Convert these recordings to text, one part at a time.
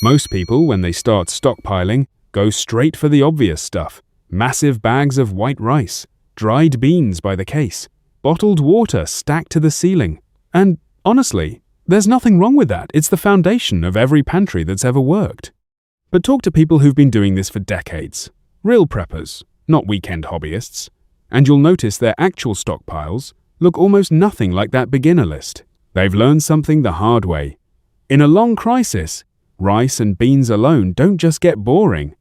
Most people, when they start stockpiling, go straight for the obvious stuff. Massive bags of white rice, dried beans by the case, bottled water stacked to the ceiling. And honestly, there's nothing wrong with that. It's the foundation of every pantry that's ever worked. But talk to people who've been doing this for decades. Real preppers, not weekend hobbyists. And you'll notice their actual stockpiles look almost nothing like that beginner list. They've learned something the hard way. In a long crisis, rice and beans alone don't just get boring.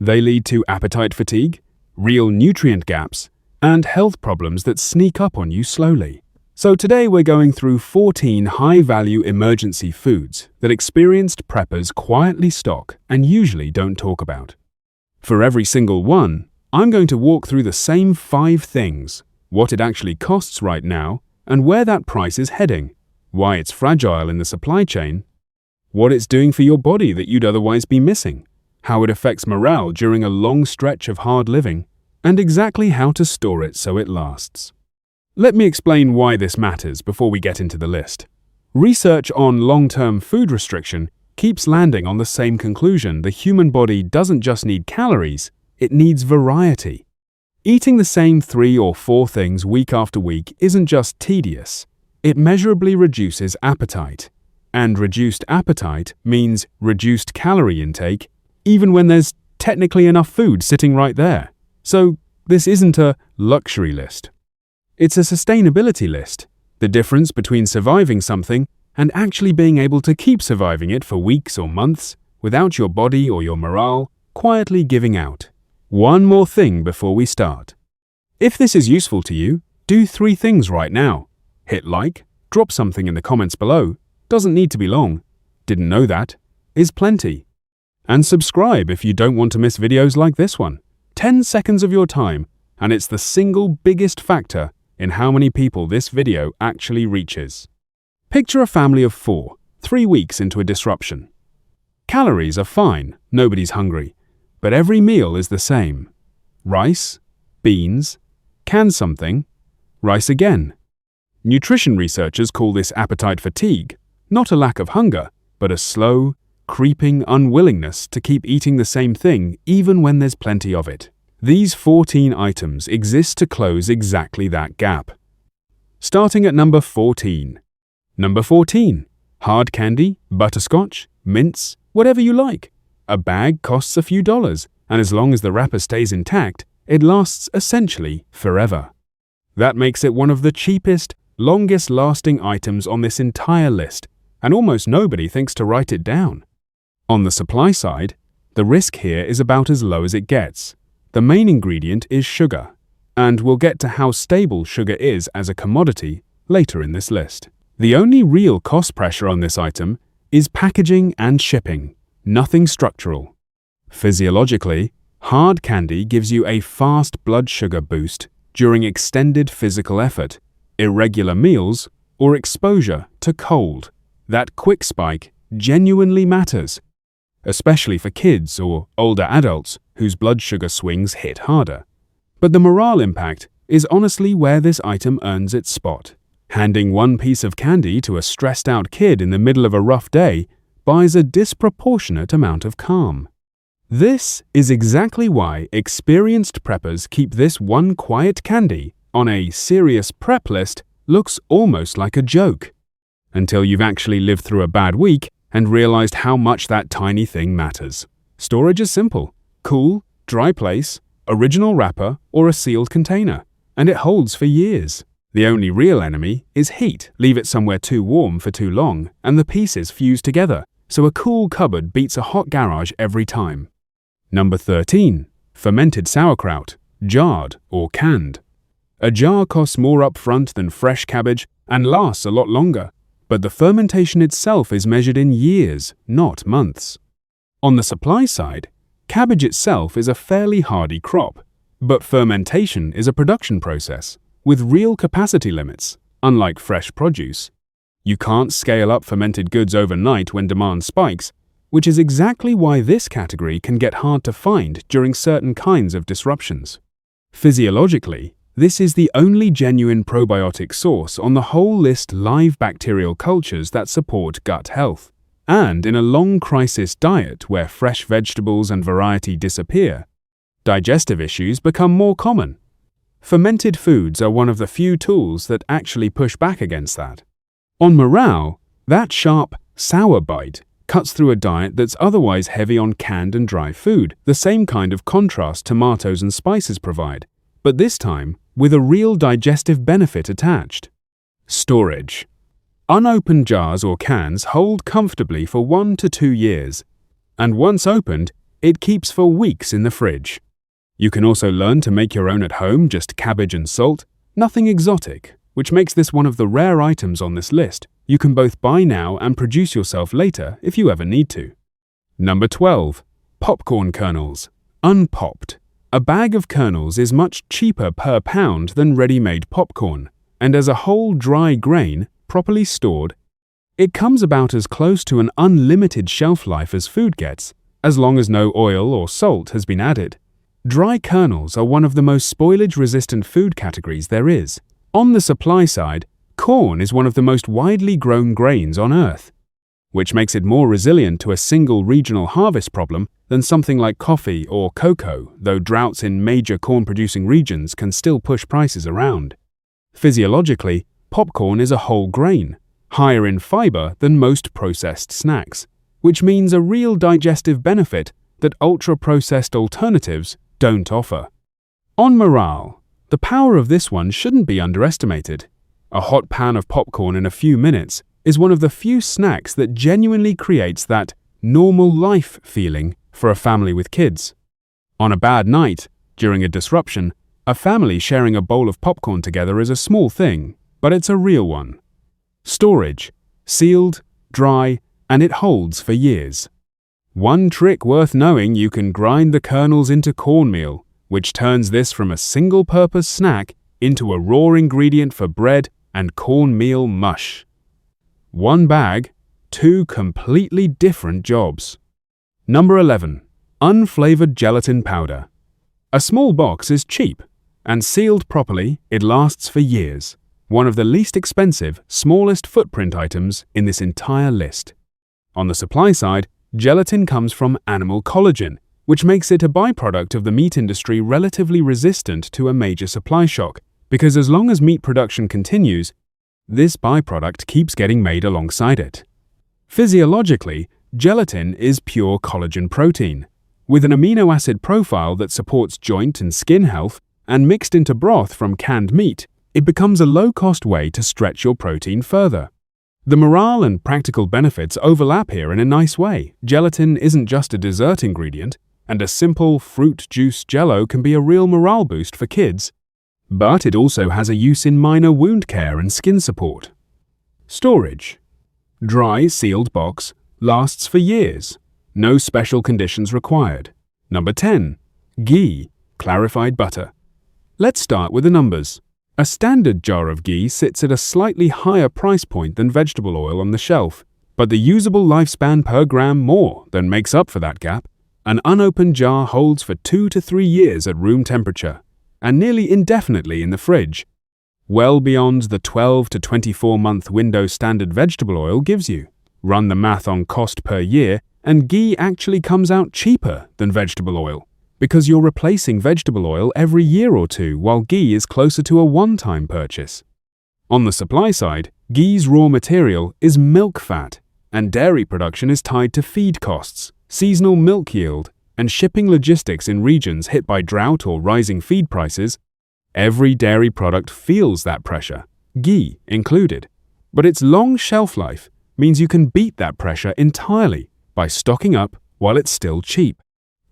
They lead to appetite fatigue, real nutrient gaps, and health problems that sneak up on you slowly. So today we're going through 14 high-value emergency foods that experienced preppers quietly stock and usually don't talk about. For every single one, I'm going to walk through the same 5 things: what it actually costs right now, and where that price is heading, why it's fragile in the supply chain, what it's doing for your body that you'd otherwise be missing, how it affects morale during a long stretch of hard living, and exactly how to store it so it lasts. Let me explain why this matters before we get into the list. Research on long-term food restriction keeps landing on the same conclusion: the human body doesn't just need calories, it needs variety. Eating the same 3 or 4 things week after week isn't just tedious, it measurably reduces appetite. And reduced appetite means reduced calorie intake, even when there's technically enough food sitting right there. So this isn't a luxury list. It's a sustainability list, the difference between surviving something and actually being able to keep surviving it for weeks or months without your body or your morale quietly giving out. One more thing before we start. If this is useful to you, do 3 things right now. Hit like, drop something in the comments below, doesn't need to be long, didn't know that, is plenty. And subscribe if you don't want to miss videos like this one. 10 seconds of your time, and it's the single biggest factor in how many people this video actually reaches. Picture a family of 4, 3 weeks into a disruption. Calories are fine, nobody's hungry, but every meal is the same. Rice, beans, can something, rice again. Nutrition researchers call this appetite fatigue, not a lack of hunger, but a slow, creeping unwillingness to keep eating the same thing even when there's plenty of it. These 14 items exist to close exactly that gap. Starting at number 14. Number 14. Hard candy, butterscotch, mints, whatever you like. A bag costs a few dollars, and as long as the wrapper stays intact, it lasts essentially forever. That makes it one of the cheapest, longest-lasting items on this entire list, and almost nobody thinks to write it down. On the supply side, the risk here is about as low as it gets. The main ingredient is sugar, and we'll get to how stable sugar is as a commodity later in this list. The only real cost pressure on this item is packaging and shipping, nothing structural. Physiologically, hard candy gives you a fast blood sugar boost during extended physical effort, irregular meals, or exposure to cold. That quick spike genuinely matters, especially for kids or older adults whose blood sugar swings hit harder. But the morale impact is honestly where this item earns its spot. Handing one piece of candy to a stressed-out kid in the middle of a rough day buys a disproportionate amount of calm. This is exactly why experienced preppers keep this one quiet candy on a serious prep list looks almost like a joke, until you've actually lived through a bad week and realized how much that tiny thing matters. Storage is simple: cool, dry place, original wrapper, or a sealed container, and it holds for years. The only real enemy is heat. Leave it somewhere too warm for too long, and the pieces fuse together, so a cool cupboard beats a hot garage every time. Number 13. Fermented sauerkraut, jarred or canned. A jar costs more upfront than fresh cabbage and lasts a lot longer, but the fermentation itself is measured in years, not months. On the supply side, cabbage itself is a fairly hardy crop, but fermentation is a production process with real capacity limits, unlike fresh produce. You can't scale up fermented goods overnight when demand spikes, which is exactly why this category can get hard to find during certain kinds of disruptions. Physiologically, this is the only genuine probiotic source on the whole list live bacterial cultures that support gut health. And in a long crisis diet where fresh vegetables and variety disappear, digestive issues become more common. Fermented foods are one of the few tools that actually push back against that. On morale, that sharp, sour bite cuts through a diet that's otherwise heavy on canned and dry food, the same kind of contrast tomatoes and spices provide, but this time with a real digestive benefit attached. Storage. Unopened jars or cans hold comfortably for 1 to 2 years, and once opened, it keeps for weeks in the fridge. You can also learn to make your own at home, just cabbage and salt, nothing exotic, which makes this one of the rare items on this list. You can both buy now and produce yourself later if you ever need to. Number 12. Popcorn kernels. Unpopped. A bag of kernels is much cheaper per pound than ready-made popcorn, and as a whole dry grain, properly stored, it comes about as close to an unlimited shelf life as food gets, as long as no oil or salt has been added. Dry kernels are one of the most spoilage-resistant food categories there is. On the supply side, corn is one of the most widely grown grains on Earth, which makes it more resilient to a single regional harvest problem than something like coffee or cocoa, though droughts in major corn-producing regions can still push prices around. Physiologically, popcorn is a whole grain, higher in fiber than most processed snacks, which means a real digestive benefit that ultra-processed alternatives don't offer. On morale, the power of this one shouldn't be underestimated. A hot pan of popcorn in a few minutes is one of the few snacks that genuinely creates that normal life feeling for a family with kids. On a bad night, during a disruption, a family sharing a bowl of popcorn together is a small thing, but it's a real one. Storage. Sealed, dry, and it holds for years. One trick worth knowing: you can grind the kernels into cornmeal, which turns this from a single-purpose snack into a raw ingredient for bread and cornmeal mush. One bag, 2 completely different jobs. Number 11. Unflavored gelatin powder. A small box is cheap, and sealed properly, it lasts for years. One of the least expensive, smallest footprint items in this entire list. On the supply side, gelatin comes from animal collagen, which makes it a byproduct of the meat industry relatively resistant to a major supply shock, because as long as meat production continues, this byproduct keeps getting made alongside it. Physiologically, gelatin is pure collagen protein, with an amino acid profile that supports joint and skin health, and mixed into broth from canned meat, it becomes a low-cost way to stretch your protein further. The morale and practical benefits overlap here in a nice way. Gelatin isn't just a dessert ingredient, and a simple fruit juice jello can be a real morale boost for kids, but it also has a use in minor wound care and skin support. Storage. Dry, sealed box, lasts for years. No special conditions required. Number 10. Ghee, clarified butter. Let's start with the numbers. A standard jar of ghee sits at a slightly higher price point than vegetable oil on the shelf, but the usable lifespan per gram more than makes up for that gap. An unopened jar holds for 2 to 3 years at room temperature, and nearly indefinitely in the fridge, well beyond the 12 to 24-month window standard vegetable oil gives you. Run the math on cost per year, and ghee actually comes out cheaper than vegetable oil, because you're replacing vegetable oil every year or two, while ghee is closer to a one-time purchase. On the supply side, ghee's raw material is milk fat, and dairy production is tied to feed costs, seasonal milk yield, and shipping logistics in regions hit by drought or rising feed prices. Every dairy product feels that pressure, ghee included. But its long shelf life means you can beat that pressure entirely by stocking up while it's still cheap.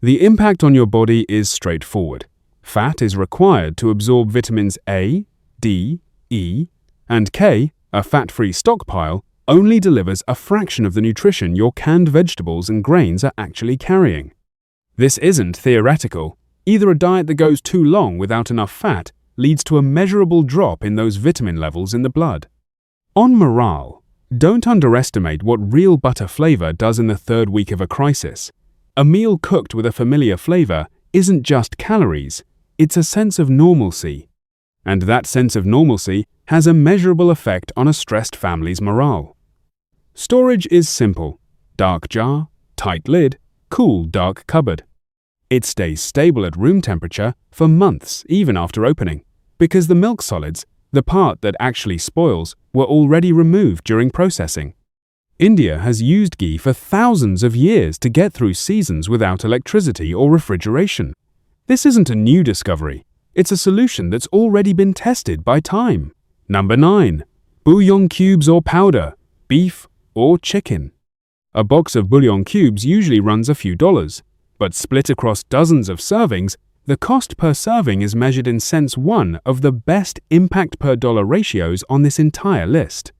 The impact on your body is straightforward. Fat is required to absorb vitamins A, D, E, and K. A fat-free stockpile only delivers a fraction of the nutrition your canned vegetables and grains are actually carrying. This isn't theoretical. Either a diet that goes too long without enough fat leads to a measurable drop in those vitamin levels in the blood. On morale, don't underestimate what real butter flavor does in the third week of a crisis. A meal cooked with a familiar flavor isn't just calories, it's a sense of normalcy. And that sense of normalcy has a measurable effect on a stressed family's morale. Storage is simple. dark jar, tight lid, cool, dark cupboard. It stays stable at room temperature for months even after opening, because the milk solids, the part that actually spoils, were already removed during processing. India has used ghee for thousands of years to get through seasons without electricity or refrigeration. This isn't a new discovery. It's a solution that's already been tested by time. Number 9. Bouillon cubes or powder, beef or chicken. A box of bouillon cubes usually runs a few dollars, but split across dozens of servings, the cost per serving is measured in cents one of the best impact per dollar ratios on this entire list.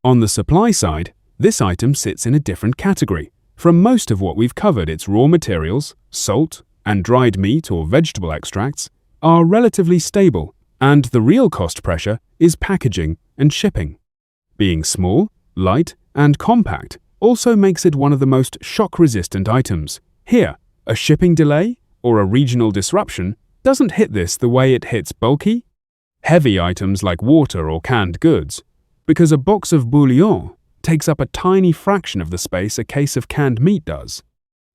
On the supply side, this item sits in a different category. From most of what we've covered, its raw materials, salt, and dried meat or vegetable extracts are relatively stable, and the real cost pressure is packaging and shipping. Being small, light, and compact also makes it one of the most shock-resistant items. Here, a shipping delay or a regional disruption doesn't hit this the way it hits bulky, heavy items like water or canned goods, because a box of bouillon takes up a tiny fraction of the space a case of canned meat does.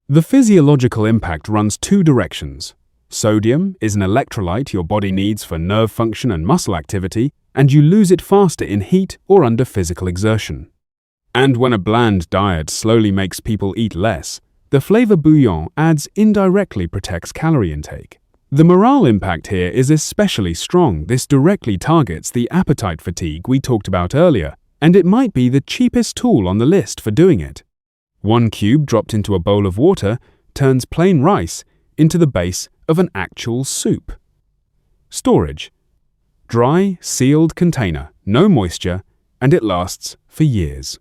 The physiological impact runs two directions. Sodium is an electrolyte your body needs for nerve function and muscle activity, and you lose it faster in heat or under physical exertion. And when a bland diet slowly makes people eat less, the flavor bouillon adds indirectly protects calorie intake. The morale impact here is especially strong. This directly targets the appetite fatigue we talked about earlier, and it might be the cheapest tool on the list for doing it. One cube dropped into a bowl of water turns plain rice into the base of an actual soup. Storage. Dry, sealed container, no moisture, and it lasts for years.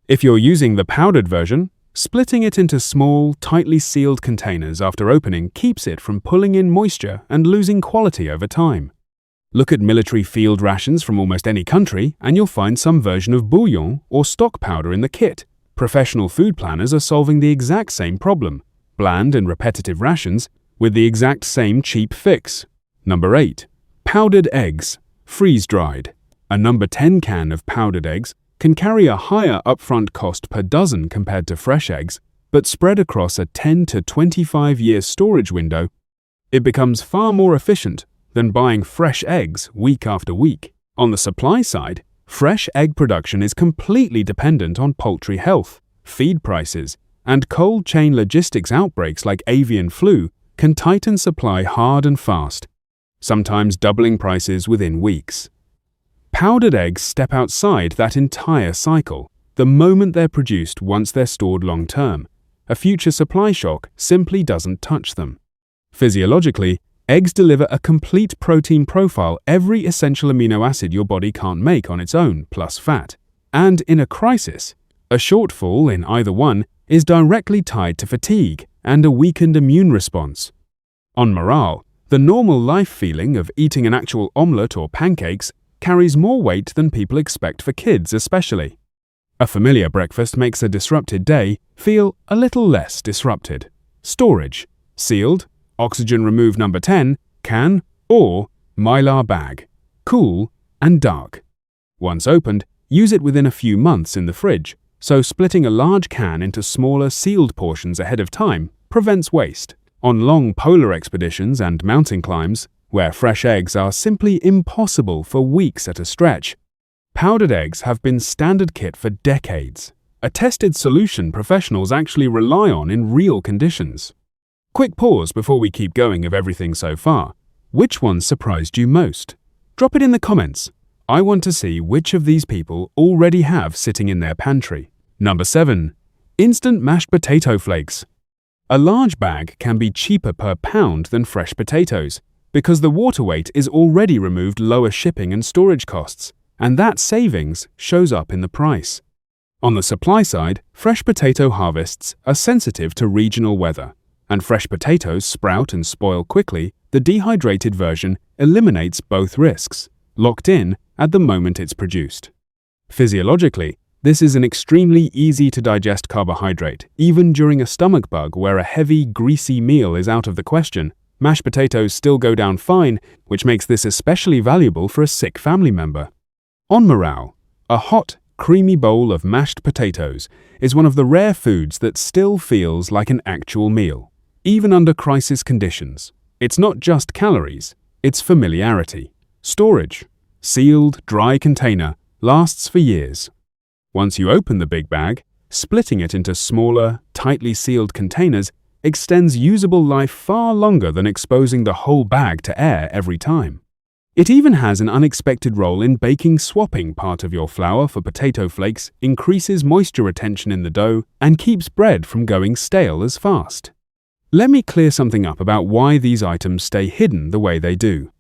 If you're using the powdered version, splitting it into small, tightly sealed containers after opening keeps it from pulling in moisture and losing quality over time. Look at military field rations from almost any country and you'll find some version of bouillon or stock powder in the kit. Professional food planners are solving the exact same problem, bland and repetitive rations, with the exact same cheap fix. Number 8. Powdered eggs, freeze-dried. A number 10 can of powdered eggs can carry a higher upfront cost per dozen compared to fresh eggs, but spread across a 10 to 25-year storage window, it becomes far more efficient than buying fresh eggs week after week. On the supply side, fresh egg production is completely dependent on poultry health, feed prices, and cold chain logistics. Outbreaks like avian flu can tighten supply hard and fast, sometimes doubling prices within weeks. Powdered eggs step outside that entire cycle the moment they're produced. Once they're stored long-term, a future supply shock simply doesn't touch them. Physiologically, eggs deliver a complete protein profile, every essential amino acid your body can't make on its own, plus fat. And in a crisis, a shortfall in either one is directly tied to fatigue and a weakened immune response. On morale, the normal life feeling of eating an actual omelette or pancakes carries more weight than people expect, for kids especially. A familiar breakfast makes a disrupted day feel a little less disrupted. Storage. Sealed, oxygen remove number 10, can, or Mylar bag. Cool and dark. Once opened, use it within a few months in the fridge, so splitting a large can into smaller sealed portions ahead of time prevents waste. On long polar expeditions and mountain climbs, where fresh eggs are simply impossible for weeks at a stretch, powdered eggs have been standard kit for decades, a tested solution professionals actually rely on in real conditions. Quick pause before we keep going of everything so far. Which one surprised you most? Drop it in the comments. I want to see which of these people already have sitting in their pantry. Number 7. Instant mashed potato flakes. A large bag can be cheaper per pound than fresh potatoes, because the water weight is already removed, lower shipping and storage costs, and that savings shows up in the price. On the supply side, fresh potato harvests are sensitive to regional weather, and fresh potatoes sprout and spoil quickly. The dehydrated version eliminates both risks, locked in at the moment it's produced. Physiologically, this is an extremely easy to digest carbohydrate, even during a stomach bug where a heavy, greasy meal is out of the question. Mashed potatoes still go down fine, which makes this especially valuable for a sick family member. On morale, a hot, creamy bowl of mashed potatoes is one of the rare foods that still feels like an actual meal, even under crisis conditions. It's not just calories, it's familiarity. Storage. Sealed, dry container lasts for years. Once you open the big bag, splitting it into smaller, tightly sealed containers extends usable life far longer than exposing the whole bag to air every time. It even has an unexpected role in baking. Swapping part of your flour for potato flakes increases moisture retention in the dough and keeps bread from going stale as fast. Let me clear something up about why these items stay hidden the way they do.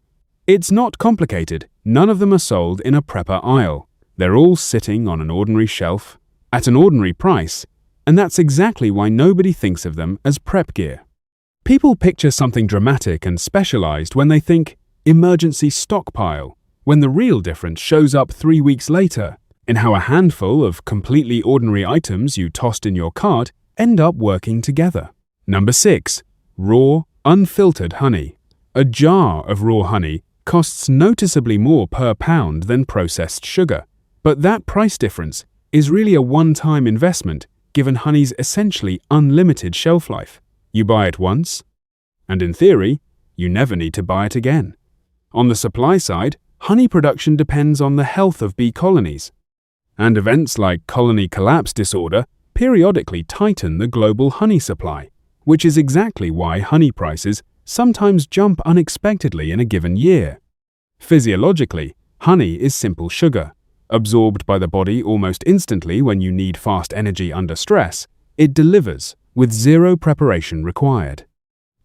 It's not complicated. None of them are sold in a prepper aisle. They're all sitting on an ordinary shelf, at an ordinary price, and that's exactly why nobody thinks of them as prep gear. People picture something dramatic and specialized when they think emergency stockpile, when the real difference shows up 3 weeks later in how a handful of completely ordinary items you tossed in your cart end up working together. Number 6. Raw, unfiltered honey. A jar of raw honey costs noticeably more per pound than processed sugar, but that price difference is really a one-time investment given honey's essentially unlimited shelf life. You buy it once, and in theory, you never need to buy it again. On the supply side, honey production depends on the health of bee colonies, and events like colony collapse disorder periodically tighten the global honey supply, which is exactly why honey prices sometimes jump unexpectedly in a given year. Physiologically, honey is simple sugar. Absorbed by the body almost instantly when you need fast energy under stress, it delivers with zero preparation required.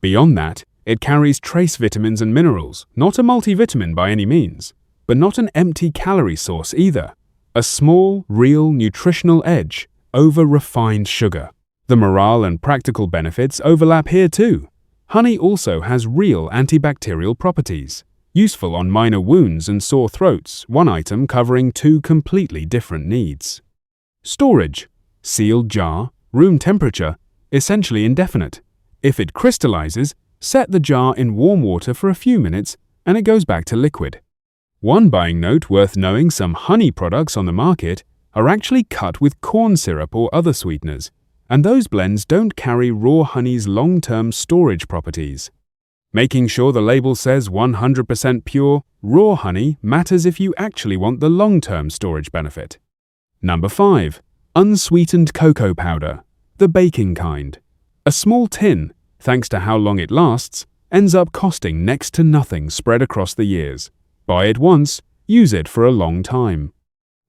Beyond that, it carries trace vitamins and minerals, not a multivitamin by any means, but not an empty calorie source either. A small, real nutritional edge over refined sugar. The morale and practical benefits overlap here too. Honey also has real antibacterial properties, useful on minor wounds and sore throats, one item covering 2 completely different needs. Storage. Sealed jar, room temperature, essentially indefinite. If it crystallizes, set the jar in warm water for a few minutes and it goes back to liquid. One buying note worth knowing: some honey products on the market are actually cut with corn syrup or other sweeteners, and those blends don't carry raw honey's long-term storage properties. Making sure the label says 100% pure, raw honey matters if you actually want the long-term storage benefit. Number 5. Unsweetened cocoa powder, the baking kind. A small tin, thanks to how long it lasts, ends up costing next to nothing spread across the years. Buy it once, use it for a long time.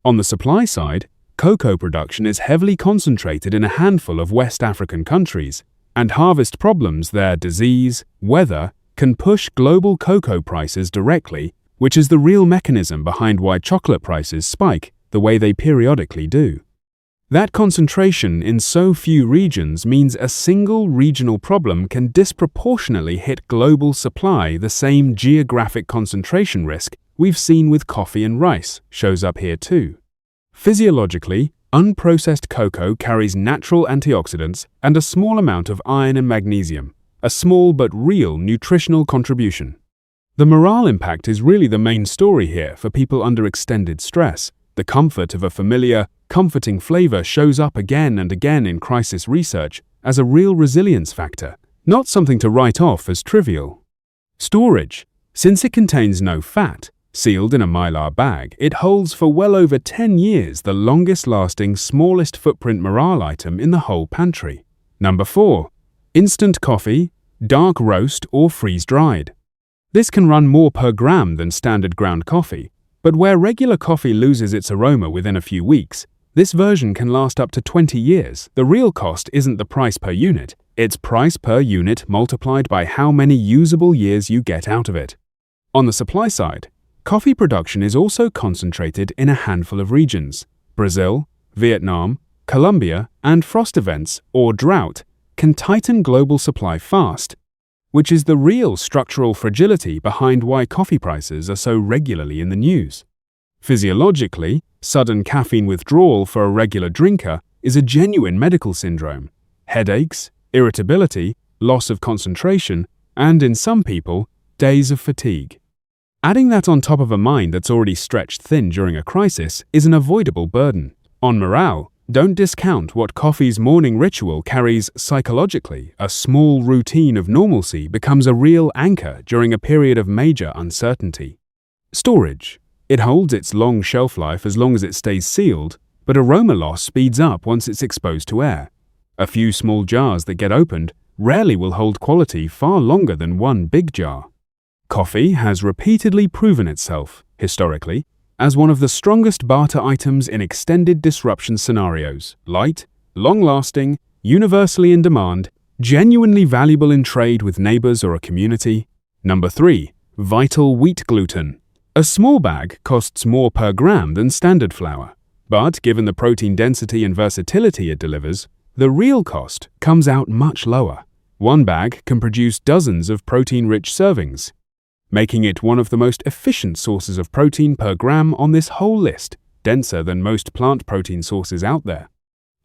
On the supply side, cocoa production is heavily concentrated in a handful of West African countries, and harvest problems there, disease, weather, can push global cocoa prices directly, which is the real mechanism behind why chocolate prices spike the way they periodically do. That concentration in so few regions means a single regional problem can disproportionately hit global supply. The same geographic concentration risk we've seen with coffee and rice shows up here too. Physiologically, unprocessed cocoa carries natural antioxidants and a small amount of iron and magnesium, a small but real nutritional contribution. The morale impact is really the main story here for people under extended stress. The comfort of a familiar, comforting flavor shows up again and again in crisis research as a real resilience factor, not something to write off as trivial. Storage. Since it contains no fat, sealed in a Mylar bag, it holds for well over 10 years the longest-lasting, smallest footprint morale item in the whole pantry. Number 4. Instant coffee, dark roast or freeze-dried. This can run more per gram than standard ground coffee, but where regular coffee loses its aroma within a few weeks, this version can last up to 20 years. The real cost isn't the price per unit, it's price per unit multiplied by how many usable years you get out of it. On the supply side, coffee production is also concentrated in a handful of regions. Brazil, Vietnam, Colombia, and frost events, or drought, can tighten global supply fast, which is the real structural fragility behind why coffee prices are so regularly in the news. Physiologically, sudden caffeine withdrawal for a regular drinker is a genuine medical syndrome. Headaches, irritability, loss of concentration, and in some people, days of fatigue. Adding that on top of a mind that's already stretched thin during a crisis is an avoidable burden. On morale, Don't discount what coffee's morning ritual carries psychologically. A small routine of normalcy becomes a real anchor during a period of major uncertainty. Storage. It holds its long shelf life as long as it stays sealed, but aroma loss speeds up once it's exposed to air. A few small jars that get opened rarely will hold quality far longer than one big jar. Coffee has repeatedly proven itself, historically, as one of the strongest barter items in extended disruption scenarios. Light, long-lasting, universally in demand, genuinely valuable in trade with neighbors or a community. Number 3. Vital wheat gluten. A small bag costs more per gram than standard flour, but given the protein density and versatility it delivers, the real cost comes out much lower. One bag can produce dozens of protein-rich servings, making it one of the most efficient sources of protein per gram on this whole list, denser than most plant protein sources out there.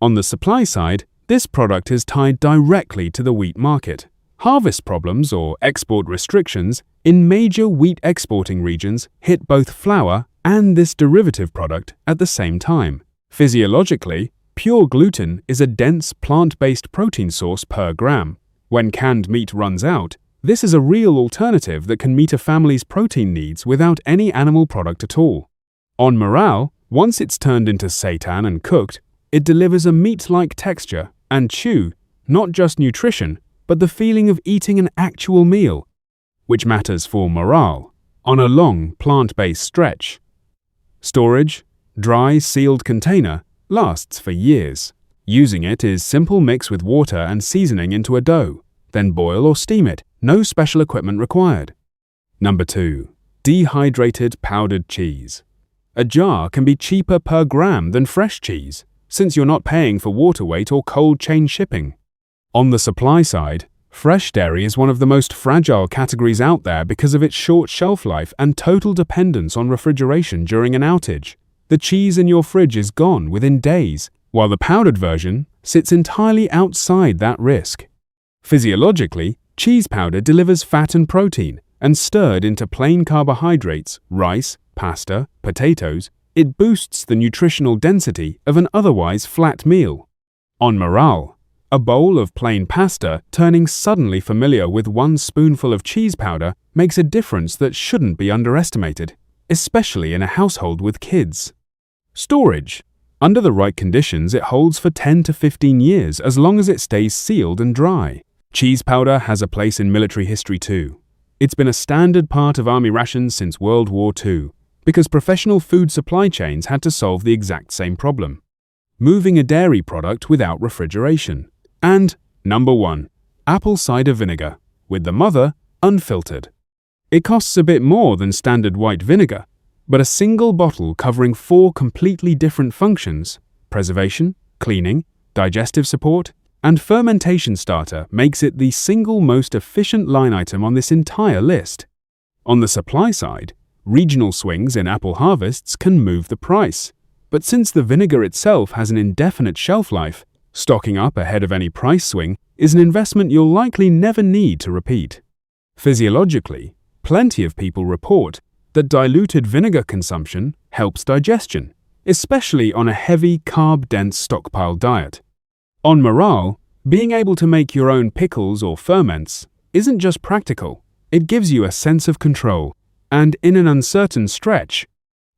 On the supply side, this product is tied directly to the wheat market. Harvest problems or export restrictions in major wheat exporting regions hit both flour and this derivative product at the same time. Physiologically, pure gluten is a dense plant-based protein source per gram. When canned meat runs out, this is a real alternative that can meet a family's protein needs without any animal product at all. On morale, once it's turned into seitan and cooked, it delivers a meat-like texture and chew, not just nutrition, but the feeling of eating an actual meal, which matters for morale on a long plant-based stretch. Storage, dry, sealed container, lasts for years. Using it is simple: mix with water and seasoning into a dough, then boil or steam it. No special equipment required. Number 2. Dehydrated powdered cheese. A jar can be cheaper per gram than fresh cheese, since you're not paying for water weight or cold chain shipping. On the supply side, fresh dairy is one of the most fragile categories out there because of its short shelf life and total dependence on refrigeration during an outage. The cheese in your fridge is gone within days, while the powdered version sits entirely outside that risk. Physiologically, cheese powder delivers fat and protein, and stirred into plain carbohydrates, rice, pasta, potatoes, it boosts the nutritional density of an otherwise flat meal. On morale, a bowl of plain pasta turning suddenly familiar with one spoonful of cheese powder makes a difference that shouldn't be underestimated, especially in a household with kids. Storage. Under the right conditions, it holds for 10 to 15 years as long as it stays sealed and dry. Cheese powder has a place in military history too. It's been a standard part of army rations since World War II, because professional food supply chains had to solve the exact same problem: moving a dairy product without refrigeration. And number 1, apple cider vinegar, with the mother unfiltered. It costs a bit more than standard white vinegar, but a single bottle covering 4 completely different functions: preservation, cleaning, digestive support, and fermentation starter makes it the single most efficient line item on this entire list. On the supply side, regional swings in apple harvests can move the price, but since the vinegar itself has an indefinite shelf life, stocking up ahead of any price swing is an investment you'll likely never need to repeat. Physiologically, plenty of people report that diluted vinegar consumption helps digestion, especially on a heavy, carb-dense stockpile diet. On morale, being able to make your own pickles or ferments isn't just practical, it gives you a sense of control, and in an uncertain stretch,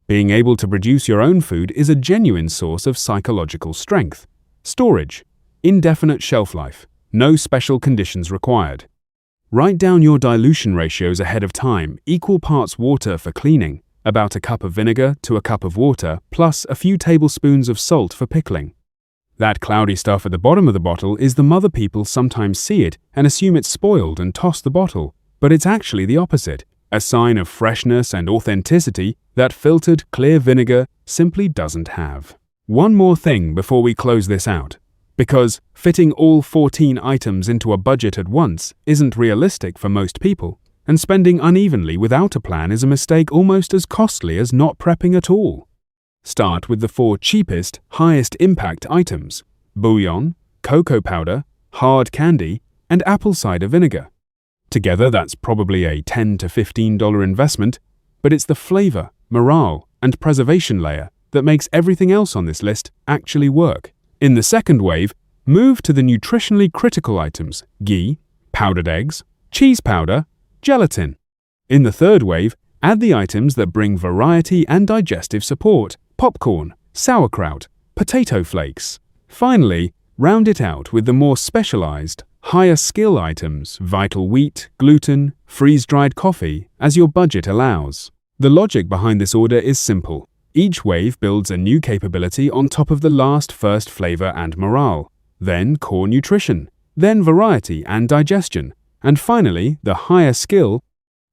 being able to produce your own food is a genuine source of psychological strength. Storage. Indefinite shelf life. No special conditions required. Write down your dilution ratios ahead of time: equal parts water for cleaning, about a cup of vinegar to a cup of water, plus a few tablespoons of salt for pickling. That cloudy stuff at the bottom of the bottle is the mother. People sometimes see it and assume it's spoiled and toss the bottle, but it's actually the opposite, a sign of freshness and authenticity that filtered, clear vinegar simply doesn't have. One more thing before we close this out, because fitting all 14 items into a budget at once isn't realistic for most people, and spending unevenly without a plan is a mistake almost as costly as not prepping at all. Start with the 4 cheapest, highest impact items: bouillon, cocoa powder, hard candy, and apple cider vinegar. Together, that's probably a $10 to $15 investment, but it's the flavor, morale, and preservation layer that makes everything else on this list actually work. In the second wave, move to the nutritionally critical items: ghee, powdered eggs, cheese powder, gelatin. In the third wave, add the items that bring variety and digestive support: popcorn, sauerkraut, potato flakes. Finally, round it out with the more specialized, higher skill items: vital wheat, gluten, freeze-dried coffee, as your budget allows. The logic behind this order is simple. Each wave builds a new capability on top of the last first flavor and morale, then core nutrition, then variety and digestion, and finally the higher skill,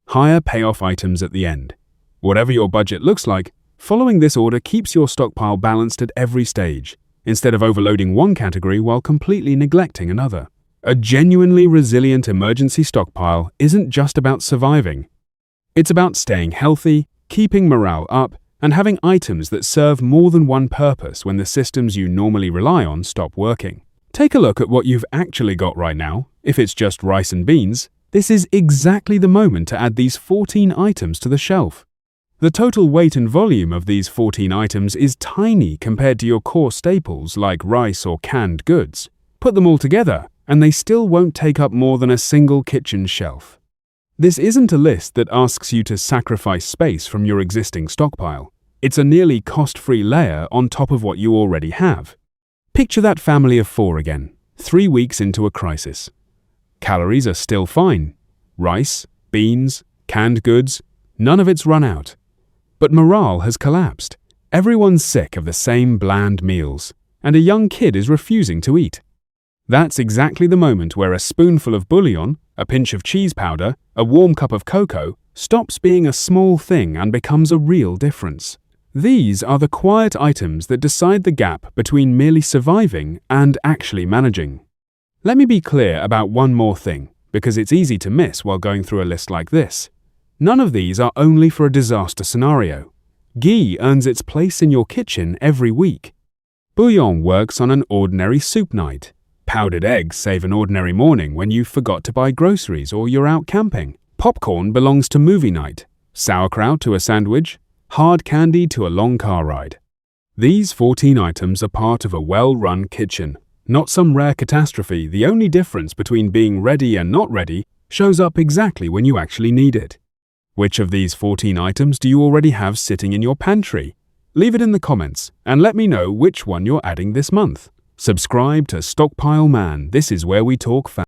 higher payoff items at the end. Whatever your budget looks like, following this order keeps your stockpile balanced at every stage, instead of overloading one category while completely neglecting another. A genuinely resilient emergency stockpile isn't just about surviving. It's about staying healthy, keeping morale up, and having items that serve more than one purpose when the systems you normally rely on stop working. Take a look at what you've actually got right now. If it's just rice and beans, this is exactly the moment to add these 14 items to the shelf. The total weight and volume of these 14 items is tiny compared to your core staples like rice or canned goods. Put them all together, and they still won't take up more than a single kitchen shelf. This isn't a list that asks you to sacrifice space from your existing stockpile. It's a nearly cost-free layer on top of what you already have. Picture that family of 4 again, 3 weeks into a crisis. Calories are still fine. Rice, beans, canned goods, none of it's run out. But morale has collapsed. Everyone's sick of the same bland meals, and a young kid is refusing to eat. That's exactly the moment where a spoonful of bouillon, a pinch of cheese powder, a warm cup of cocoa stops being a small thing and becomes a real difference. These are the quiet items that decide the gap between merely surviving and actually managing. Let me be clear about one more thing, because it's easy to miss while going through a list like this. None of these are only for a disaster scenario. Ghee earns its place in your kitchen every week. Bouillon works on an ordinary soup night. Powdered eggs save an ordinary morning when you forgot to buy groceries or you're out camping. Popcorn belongs to movie night. Sauerkraut to a sandwich. Hard candy to a long car ride. These 14 items are part of a well-run kitchen, not some rare catastrophe. The only difference between being ready and not ready shows up exactly when you actually need it. Which of these 14 items do you already have sitting in your pantry? Leave it in the comments and let me know which one you're adding this month. Subscribe to Stockpile Man. This is where we talk fast.